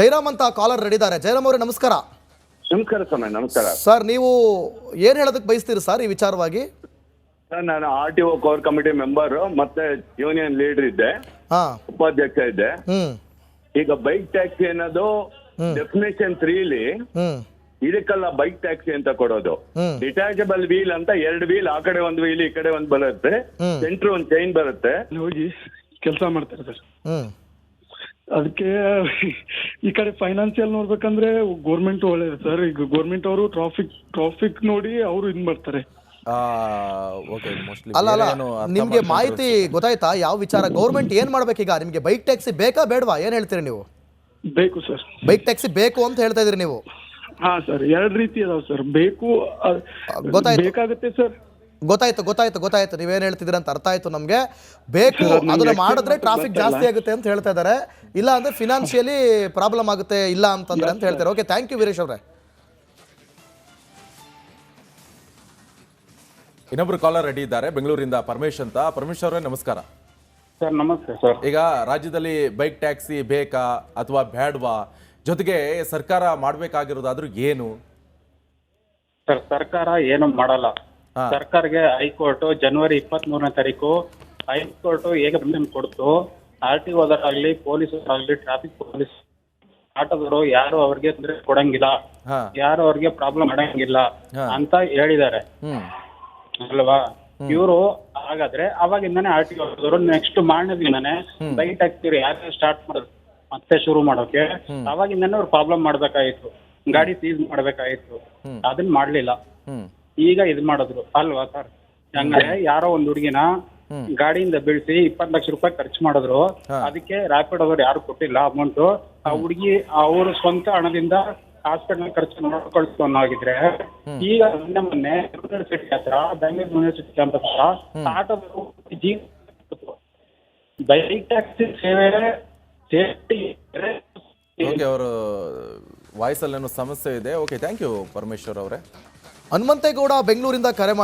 ಜಯರಾಮ್ ಅಂತ caller ready ಇದ್ದಾರೆ. ಜಯರಾಮ್ ಅವರೇ ನಮಸ್ಕಾರ. ನಮಸ್ಕಾರ ಸಮಯ. ನಮಸ್ಕಾರ ಸರ್. ನೀವು ಏನು ಹೇಳೋದಕ್ಕೆ ಬಯಸ್ತೀರಿ ಸರ್ ಈ ವಿಚಾರವಾಗಿ? ಸರ್, ನಾನು RTO ಕೋರ್ ಕಮಿಟಿ ಮೆಂಬರ್ ಮತ್ತೆ ಯೂನಿಯನ್ ಲೀಡರ್ ಇದ್ದೆ, ಉಪಾಧ್ಯಕ್ಷ ಇದ್ದೆ. ಈಗ ಬೈಕ್ ಟ್ಯಾಕ್ಸಿ ಅನ್ನೋದು ಡೆಫಿನೇಷನ್ 3 ಇದಕ್ಕೆಲ್ಲ ಬೈಕ್ ಟ್ಯಾಕ್ಸಿ ಅಂತ ಕೊಡೋದು. ಡಿಟ್ಯಾಚಬಲ್ ವೀಲ್ ಅಂತ 2 ವೀಲ್, ಆ ಕಡೆ ಒಂದು ವೀಲ್ ಈ ಕಡೆ ಒಂದು ಬರುತ್ತೆ, ಸೆಂಟ್ರ್ ಒಂದು ಚೈನ್ ಬರುತ್ತೆ. ಹೋಗಿ ಕೆಲಸ ಮಾಡ್ತಾರೆ ಸರ್. ಅದಕ್ಕೆ ಈ ಕಡೆ ಫೈನಾನ್ಸಿಯಲ್ ನೋಡ್ಬೇಕಂದ್ರೆ ಗೋರ್ಮೆಂಟ್ ಒಳ್ಳೇದು ಸರ್. ಈಗ ಗೋರ್ಮೆಂಟ್ ಅವರು ಟ್ರಾಫಿಕ್ ನೋಡಿ ಅವರು ಇದ್ ಮಾಡ್ತಾರೆ. ಅಲ್ಲ ನಿಮ್ಗೆ ಮಾಹಿತಿ ಗೊತ್ತಾಯ್ತಾ ಯಾವ ವಿಚಾರ? ಗೌರ್ಮೆಂಟ್ ಏನ್ ಮಾಡ್ಬೇಕೀಗ? ನಿಮ್ಗೆ ಬೈಕ್ ಟ್ಯಾಕ್ಸಿ ಬೇಕಾ ಬೇಡವಾ? ಏನ್ ಹೇಳ್ತೀರಿ ನೀವು? ಬೇಕು ಸರ್, ಬೈಕ್ ಟ್ಯಾಕ್ಸಿ ಬೇಕು ಅಂತ ಹೇಳ್ತಾ ಇದೀರಿ ನೀವು? ಹಾ ಸರ್, 2 ರೀತಿ ಅದಾವ ಸರ್. ಬೇಕು, ಬೇಕಾಗುತ್ತೆ ಸರ್. ಗೊತ್ತಾಯ್ತು ನೀವೇನ್ ಹೇಳ್ತಿದ್ದೀರ ಅಂತ ಅರ್ಥ ಆಯ್ತು ನಮ್ಗೆ. ಬೇಕು, ಅದನ್ನ ಮಾಡಿದ್ರೆ ಟ್ರಾಫಿಕ್ ಜಾಸ್ತಿ ಆಗುತ್ತೆ ಅಂತ ಹೇಳ್ತಾ ಇದಾರೆ. ಇಲ್ಲ ಅಂದ್ರೆ ಫಿನಾನ್ಷಿಯಲಿ ಪ್ರಾಬ್ಲಮ್ ಆಗುತ್ತೆ ಇಲ್ಲ ಅಂತಂದ್ರೆ ಅಂತ ಹೇಳ್ತಾರೆ. ಓಕೆ, ಥ್ಯಾಂಕ್ ಯು ವೀರೇಶ್ ಅವರೇ. ಇನ್ನೊಬ್ರು ಕಾಲರ್ ರೆಡಿ ಇದ್ದಾರೆ ಬೆಂಗಳೂರಿಂದ, ಪರಮೇಶ್ ಅಂತ. ಪರಮೇಶ್ ಅವರೇ ನಮಸ್ಕಾರ. ಸರ್ ನಮಸ್ತೆ ಸರ್. ಈಗ ರಾಜ್ಯದಲ್ಲಿ ಬೈಕ್ ಟ್ಯಾಕ್ಸಿ ಬೇಕಾ ಅಥವಾ ಬೇಡವಾ, ಜೊತೆಗೆ ಸರ್ಕಾರ ಮಾಡಬೇಕಾಗಿರೋದಾದ್ರೂ ಏನು? ಸರ್, ಸರ್ಕಾರ ಏನು ಮಾಡಲ್ಲ. ಸರ್ಕಾರಕ್ಕೆ ಹೈಕೋರ್ಟ್ ಜನವರಿ 23ನೇ ತಾರೀಕು ಹೈಕೋರ್ಟ್ ಹೇಗೆ ಬಂಧನ ಕೊಡ್ತು, RTOದರಾಗ್ಲಿ ಪೊಲೀಸರಾಗ್ಲಿ ಟ್ರಾಫಿಕ್ ಪೊಲೀಸ್ ಆಟೋದವರು ಯಾರು ಅವ್ರಿಗೆ ತೊಂದರೆ ಕೊಡಂಗಿಲ್ಲ, ಯಾರು ಅವ್ರಿಗೆ ಪ್ರಾಬ್ಲಮ್ ಮಾಡಂಗಿಲ್ಲ ಅಂತ ಹೇಳಿದ್ದಾರೆ ಅಲ್ವಾ? ಇವರು ಹಾಗಾದ್ರೆ ಅವಾಗಿಂದಾನೆ RTOದವರು ನೆಕ್ಸ್ಟ್ ಮಾರನೇ ದಿನನೇ ಬೈಕ್ ಟ್ಯಾಕ್ಸಿ ಯಾರು ಸ್ಟಾರ್ಟ್ ಮಾಡೋದು ಮತ್ತೆ ಶುರು ಮಾಡೋಕೆ, ಅವಾಗಿಂದಾನೆ ಅವ್ರು ಪ್ರಾಬ್ಲಮ್ ಮಾಡ್ಬೇಕಾಗಿತ್ತು, ಗಾಡಿ ಸೀಸ್ ಮಾಡ್ಬೇಕಾಗಿತ್ತು. ಅದನ್ನ ಮಾಡ್ಲಿಲ್ಲ. ಈಗ ಇದ್ ಮಾಡಿದ್ರು ಅಲ್ವಾ ಸರ್? ಹಂಗಾರೆ ಯಾರೋ ಒಂದ್ ಹುಡುಗಿನ ಗಾಡಿಯಿಂದ ಬೀಳ್ಸಿ 20 ಲಕ್ಷ ರೂಪಾಯಿ ಖರ್ಚು ಮಾಡಿದ್ರು. ಅದಕ್ಕೆ ರ್ಯಾಪಿಡ್ ಅವರು ಯಾರು ಕೊಟ್ಟಿಲ್ಲ ಅಮೌಂಟ್. ಆ ಹುಡುಗಿ ಅವ್ರ ಸ್ವಂತ ಹಣದಿಂದ ಹಾಸ್ಪಿಟಲ್ ಖರ್ಚು ನೋಡ್ಕೊಳ್ಸೋನಾಗಿದ್ರೆ, ಈಗ ಮೊನ್ನೆ ಯೂನಿವರ್ಸಿಟಿ ಹತ್ರ, ಬೆಂಗಳೂರು ಯೂನಿವರ್ಸಿಟಿ ಕ್ಯಾಂಪಸ್ ಹತ್ರ ಆಟೋದವರು ಬೈಕ್ ಟ್ಯಾಕ್ಸಿ ಸೇವೆ ಸೇಫ್ಟಿ. ಓಕೆ, ಅವರು ವಾಯ್ಸಲ್ಲೇನೋ ಸಮಸ್ಯೆ ಇದೆ. ಓಕೆ, ಥ್ಯಾಂಕ್ ಯು ಪರಮೇಶ್ವರ್ ಅವರೇ. ಹನುಮಂತೇಗೌಡ ಬೆಂಗಳೂರಿಂದ ಕರೆ ಮಾಡಿ